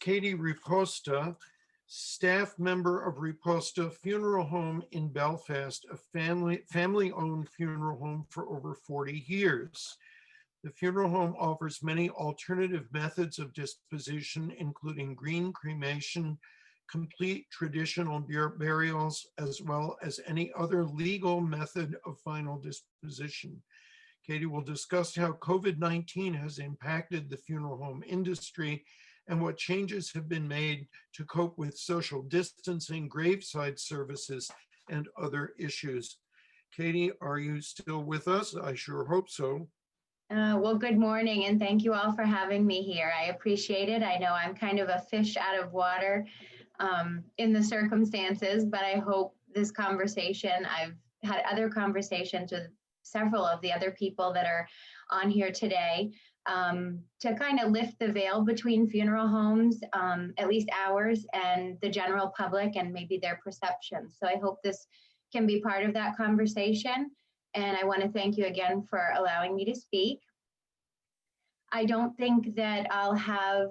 Katie Riposta, staff member of Riposta Funeral Home in Belfast, a family-owned funeral home for over 40 years. The funeral home offers many alternative methods of disposition, including green cremation, complete traditional burials, as well as any other legal method of final disposition. Katie will discuss how COVID-19 has impacted the funeral home industry and what changes have been made to cope with social distancing, graveside services, and other issues. Katie, are you still with us? I sure hope so. Well, good morning, and thank you all for having me here. I appreciate it. I know I'm kind of a fish out of water in the circumstances, but I hope this conversation, I've had other conversations with several of the other people that are on here today, to kind of lift the veil between funeral homes, at least ours, and the general public and maybe their perceptions. So I hope this can be part of that conversation. And I want to thank you again for allowing me to speak. I don't think that I'll have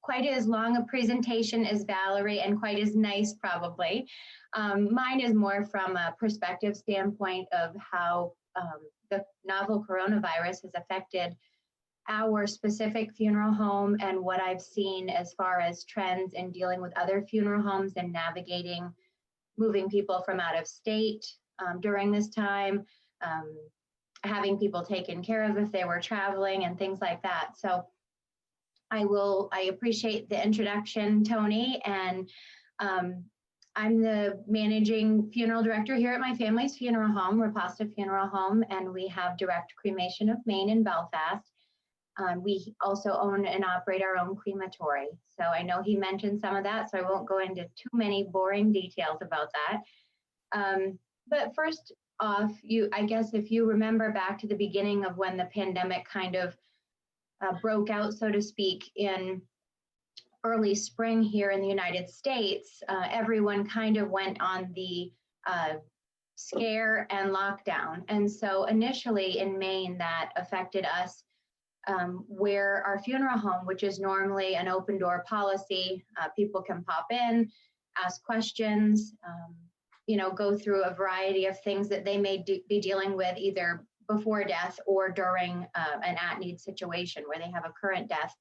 quite as long a presentation as Valerie, and quite as nice probably. Mine is more from a perspective standpoint of how the novel coronavirus has affected our specific funeral home and what I've seen as far as trends in dealing with other funeral homes and navigating moving people from out of state during this time. Having people taken care of if they were traveling and things like that. So I appreciate the introduction, Tony, and I'm the managing funeral director here at my family's funeral home, Riposta Funeral Home, and we have direct cremation of Maine in Belfast. We also own and operate our own crematory. So I know he mentioned some of that, so I won't go into too many boring details about that. But first off, I guess if you remember back to the beginning of when the pandemic kind of broke out, so to speak, in early spring here in the United States, everyone kind of went on the scare and lockdown. And so initially in Maine, that affected us, where our funeral home, which is normally an open door policy, people can pop in, ask questions, go through a variety of things that they may be dealing with either before death or during an at-need situation where they have a current death.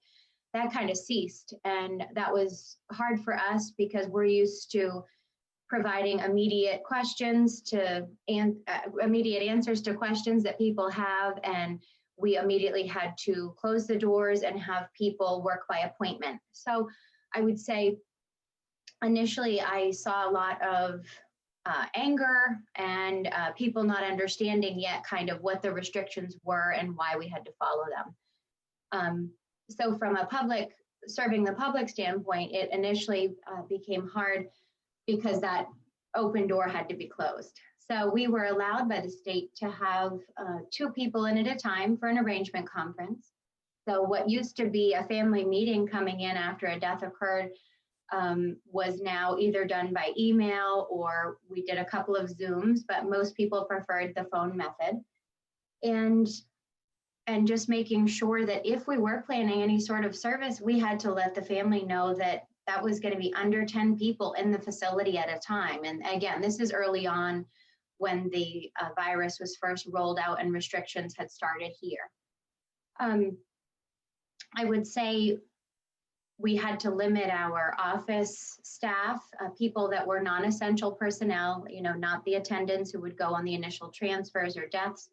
That kind of ceased. And that was hard for us because we're used to providing immediate questions immediate answers to questions that people have. And we immediately had to close the doors and have people work by appointment. So I would say initially I saw a lot of anger and people not understanding yet kind of what the restrictions were and why we had to follow them. So from a serving the public standpoint, it initially became hard because that open door had to be closed. So we were allowed by the state to have 2 people in at a time for an arrangement conference. So what used to be a family meeting coming in after a death occurred was now either done by email, or we did a couple of Zooms, but most people preferred the phone method. And just making sure that if we were planning any sort of service, we had to let the family know that that was going to be under 10 people in the facility at a time. And again, this is early on when the virus was first rolled out and restrictions had started here. I would say we had to limit our office staff, people that were non-essential personnel, not the attendants who would go on the initial transfers or deaths.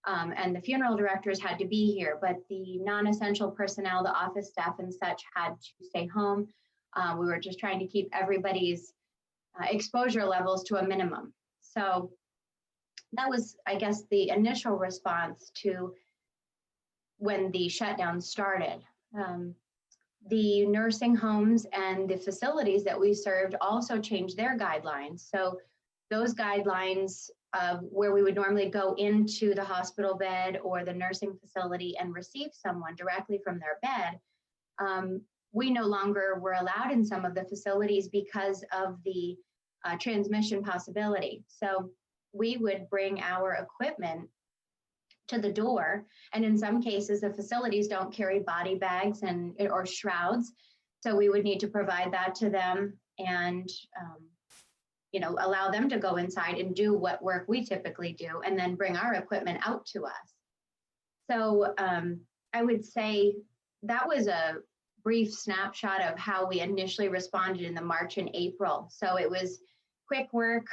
And the funeral directors had to be here, but the non-essential personnel, the office staff and such, had to stay home. We were just trying to keep everybody's exposure levels to a minimum. So that was, I guess, the initial response to when the shutdown started. The nursing homes and the facilities that we served also changed their guidelines. So those guidelines where we would normally go into the hospital bed or the nursing facility and receive someone directly from their bed, we no longer were allowed in some of the facilities because of the transmission possibility. So we would bring our equipment to the door, and in some cases the facilities don't carry body bags or shrouds. So we would need to provide that to them and, allow them to go inside and do what work we typically do, and then bring our equipment out to us. So I would say that was a brief snapshot of how we initially responded in the March and April. So it was quick work,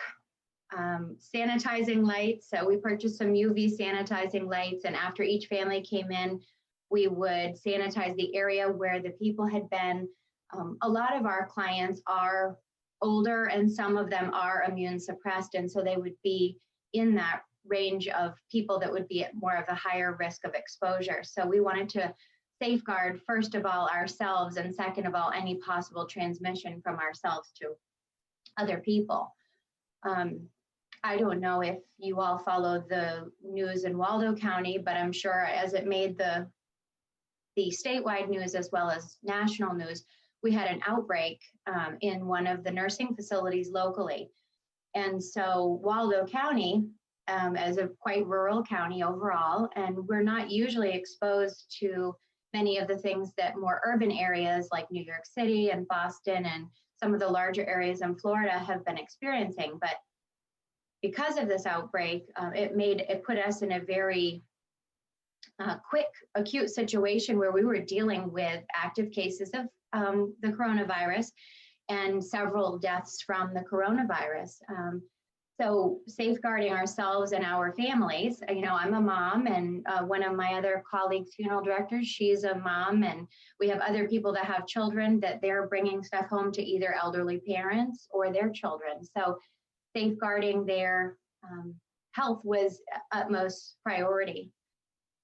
sanitizing lights. So we purchased some UV sanitizing lights, and after each family came in, we would sanitize the area where the people had been. A lot of our clients are older and some of them are immune suppressed, and so they would be in that range of people that would be at more of a higher risk of exposure. So we wanted to safeguard, first of all, ourselves, and second of all, any possible transmission from ourselves to other people. I don't know if you all follow the news in Waldo County, but I'm sure as it made the statewide news as well as national news, we had an outbreak in one of the nursing facilities locally. And so Waldo County, as a quite rural county overall, and we're not usually exposed to many of the things that more urban areas like New York City and Boston and some of the larger areas in Florida have been experiencing. But because of this outbreak, it put us in a very quick, acute situation where we were dealing with active cases of the coronavirus and several deaths from the coronavirus. So safeguarding ourselves and our families, I'm a mom, and one of my other colleagues, funeral directors, she's a mom, and we have other people that have children that they're bringing stuff home to either elderly parents or their children. So safeguarding their health was utmost priority.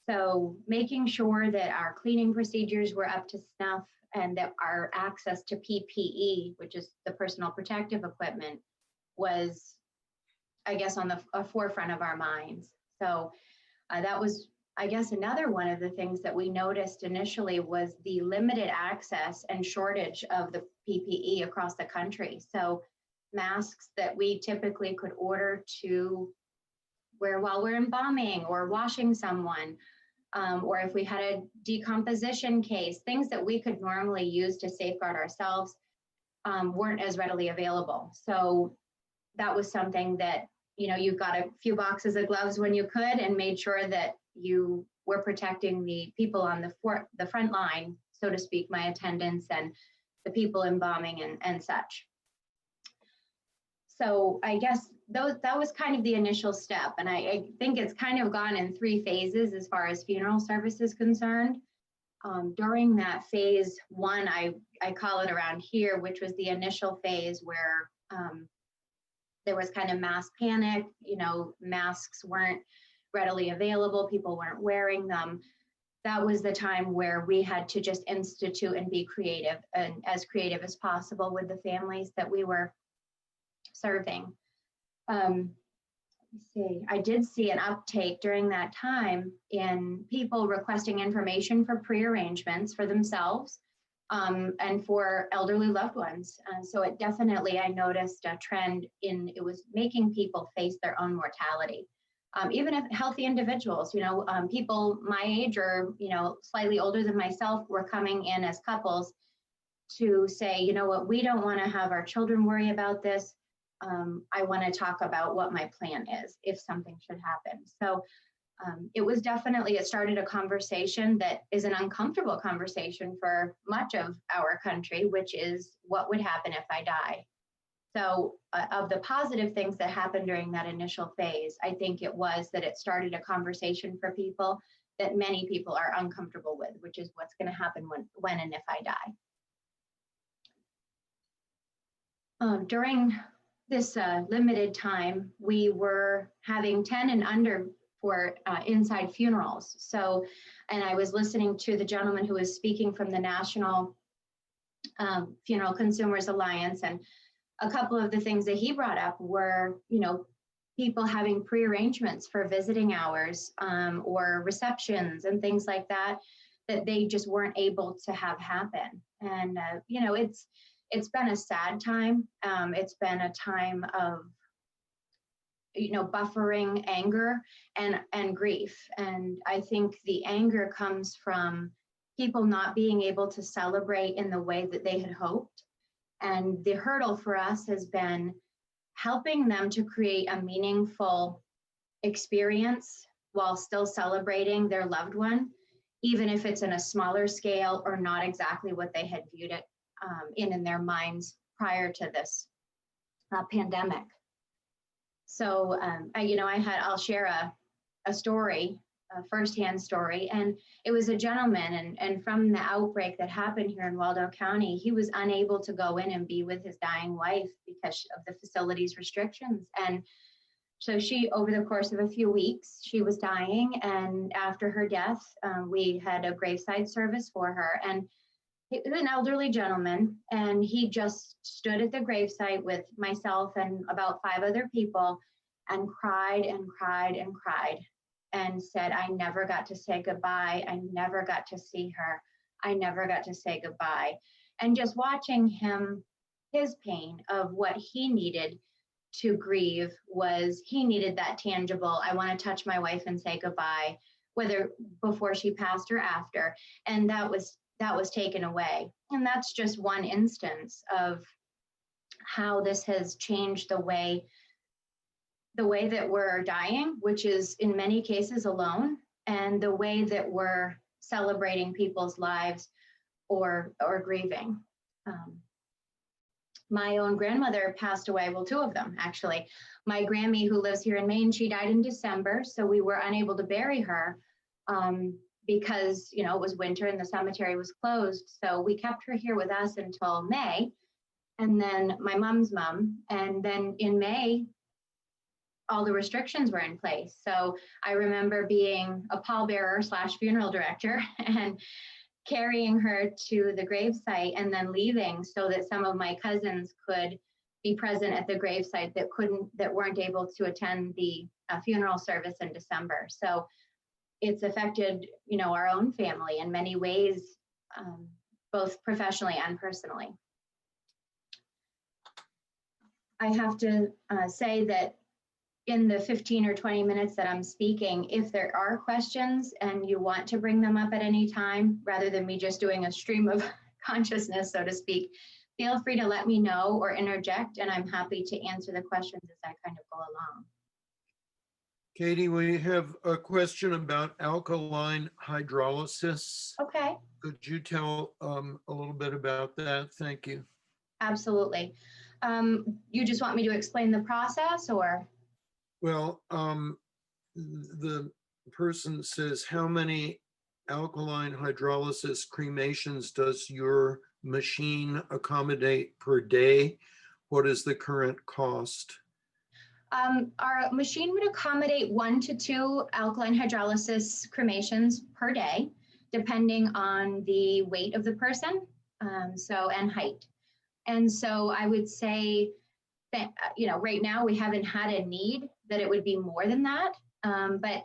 So making sure that our cleaning procedures were up to snuff and that our access to PPE, which is the personal protective equipment, was, I guess, on the forefront of our minds. So that was, I guess, another one of the things that we noticed initially was the limited access and shortage of the PPE across the country. So masks that we typically could order to wear while we're embalming or washing someone, or if we had a decomposition case, things that we could normally use to safeguard ourselves weren't as readily available. So that was something that, you got a few boxes of gloves when you could and made sure that you were protecting the people on the front line, so to speak, my attendants and the people embalming and such. So I guess that was kind of the initial step. And I think it's kind of gone in 3 phases as far as funeral service is concerned. During that phase 1, I call it around here, which was the initial phase where there was kind of mass panic, masks weren't readily available, people weren't wearing them. That was the time where we had to just institute and be creative, and as creative as possible with the families that we were serving. I did see an uptake during that time in people requesting information for pre-arrangements for themselves and for elderly loved ones. So it definitely, I noticed a trend in, it was making people face their own mortality. Even if healthy individuals, people my age or, slightly older than myself were coming in as couples to say, you know what, we don't want to have our children worry about this. I want to talk about what my plan is if something should happen. So it started a conversation that is an uncomfortable conversation for much of our country, which is what would happen if I die. So of the positive things that happened during that initial phase, I think it was that it started a conversation for people that many people are uncomfortable with, which is what's going to happen when and if I die. During this limited time, we were having 10 and under for inside funerals. So, and I was listening to the gentleman who was speaking from the National Funeral Consumers Alliance, and a couple of the things that he brought up were, people having pre-arrangements for visiting hours or receptions and things like that, that they just weren't able to have happen. And, it's been a sad time. It's been a time of, buffering anger and grief. And I think the anger comes from people not being able to celebrate in the way that they had hoped. And the hurdle for us has been helping them to create a meaningful experience while still celebrating their loved one, even if it's in a smaller scale or not exactly what they had viewed it in their minds prior to this pandemic. So, I'll share a story, a firsthand story, and it was a gentleman, and from the outbreak that happened here in Waldo County, he was unable to go in and be with his dying wife because of the facility's restrictions. And so over the course of a few weeks, she was dying, and after her death, we had a graveside service for her. And he was an elderly gentleman, and he just stood at the gravesite with myself and about 5 other people and cried and cried and cried and said, I never got to say goodbye. I never got to see her. I never got to say goodbye. And just watching him, his pain of what he needed to grieve was he needed that tangible, I want to touch my wife and say goodbye, whether before she passed or after. And that was taken away. And that's just one instance of how this has changed the way that we're dying, which is in many cases alone, and the way that we're celebrating people's lives or grieving. My own grandmother passed away, well, 2 of them actually. My Grammy, who lives here in Maine, she died in December, so we were unable to bury her because it was winter and the cemetery was closed. So we kept her here with us until May, and then my mom's mom, and then in May, all the restrictions were in place. So I remember being a pallbearer / funeral director and carrying her to the gravesite and then leaving so that some of my cousins could be present at the gravesite that weren't able to attend the funeral service in December. So it's affected, our own family in many ways, both professionally and personally. I have to say that in the 15 or 20 minutes that I'm speaking, if there are questions and you want to bring them up at any time, rather than me just doing a stream of consciousness, so to speak, feel free to let me know or interject, and I'm happy to answer the questions as I kind of go along. Katie, we have a question about alkaline hydrolysis. Okay. Could you tell a little bit about that? Thank you. Absolutely. You just want me to explain the process, or? Well, the person says, how many alkaline hydrolysis cremations does your machine accommodate per day? What is the current cost? Our machine would accommodate 1 to 2 alkaline hydrolysis cremations per day, depending on the weight of the person, and height. And so I would say that, right now we haven't had a need that it would be more than that. But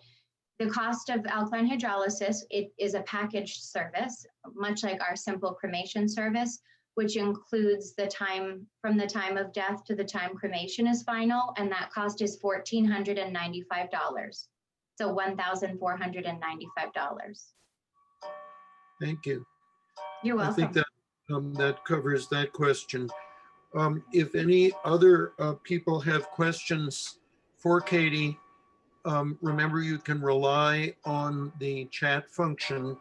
the cost of alkaline hydrolysis, it is a packaged service, much like our simple cremation service, which includes the time from the time of death to the time cremation is final, and that cost is $1,495. So $1,495. Thank you. You're welcome. I think that that covers that question. If any other people have questions for Katie, remember you can rely on the chat function.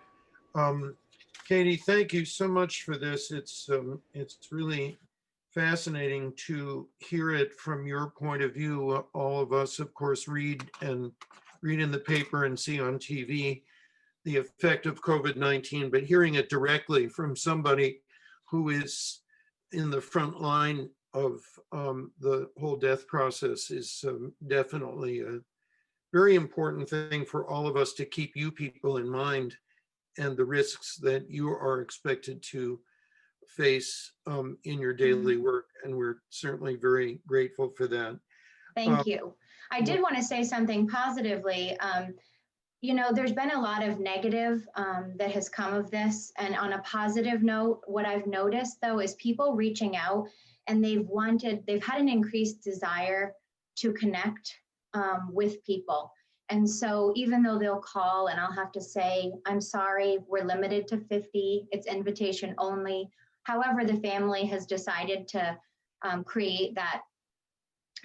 Katie, thank you so much for this. It's really fascinating to hear it from your point of view. All of us, of course, read in the paper and see on TV the effect of COVID-19, but hearing it directly from somebody who is in the front line of the whole death process is definitely a very important thing for all of us to keep you people in mind, and the risks that you are expected to face in your daily work. And we're certainly very grateful for that. Thank you. I did want to say something positively. There's been a lot of negative that has come of this. And on a positive note, what I've noticed though is people reaching out, and they've had an increased desire to connect with people. And so even though they'll call and I'll have to say, I'm sorry, we're limited to 50, it's invitation only. However, the family has decided to create that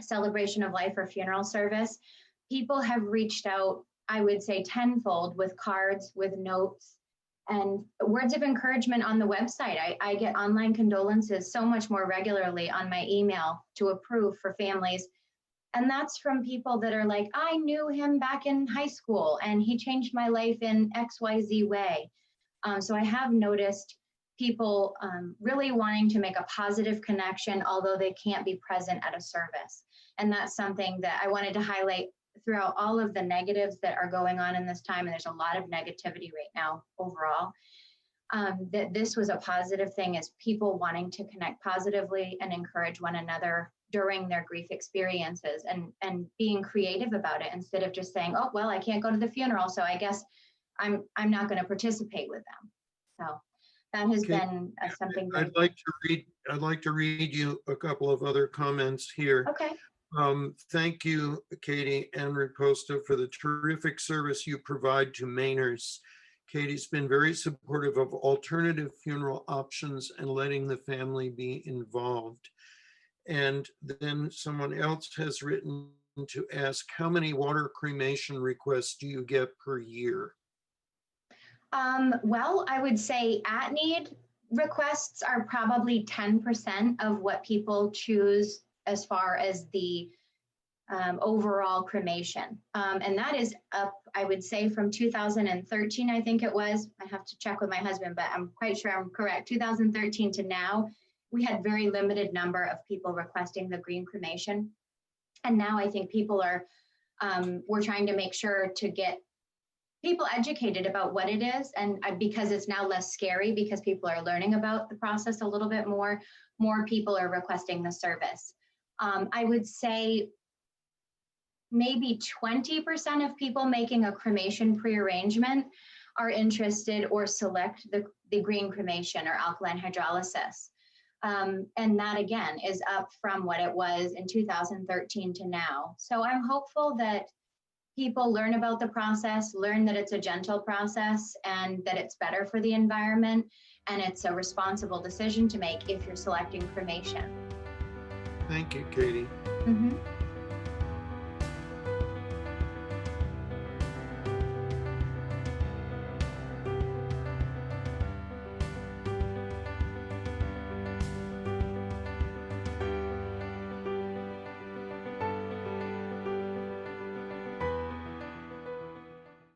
celebration of life or funeral service, people have reached out, I would say tenfold, with cards, with notes, and words of encouragement on the website. I get online condolences so much more regularly on my email to approve for families. And that's from people that are like, I knew him back in high school and he changed my life in XYZ way. So I have noticed people really wanting to make a positive connection, although they can't be present at a service. And that's something that I wanted to highlight throughout all of the negatives that are going on in this time. And there's a lot of negativity right now overall. That this was a positive thing, is people wanting to connect positively and encourage one another during their grief experiences, and being creative about it instead of just saying, oh, well, I can't go to the funeral, so I guess I'm not going to participate with them. So that has Okay. been something. I'd like to read you a couple of other comments here. Okay. Thank you, Katie and Riposta, for the terrific service you provide to Mainers. Katie's been very supportive of alternative funeral options and letting the family be involved. And then someone else has written to ask, how many water cremation requests do you get per year? Well, I would say at need requests are probably 10% of what people choose as far as the overall cremation. And that is up, I would say, from 2013, I think it was. I have to check with my husband, but I'm quite sure I'm correct. 2013 to now, we had very limited number of people requesting the green cremation. And now I think people are, we're trying to make sure to get people educated about what it is. And because it's now less scary, because people are learning about the process a little bit more people are requesting the service. I would say maybe 20% of people making a cremation prearrangement are interested or select the green cremation or alkaline hydrolysis. And that again is up from what it was in 2013 to now. So I'm hopeful that people learn about the process, learn that it's a gentle process and that it's better for the environment, and it's a responsible decision to make if you're selecting cremation. Thank you, Katie. Mm-hmm.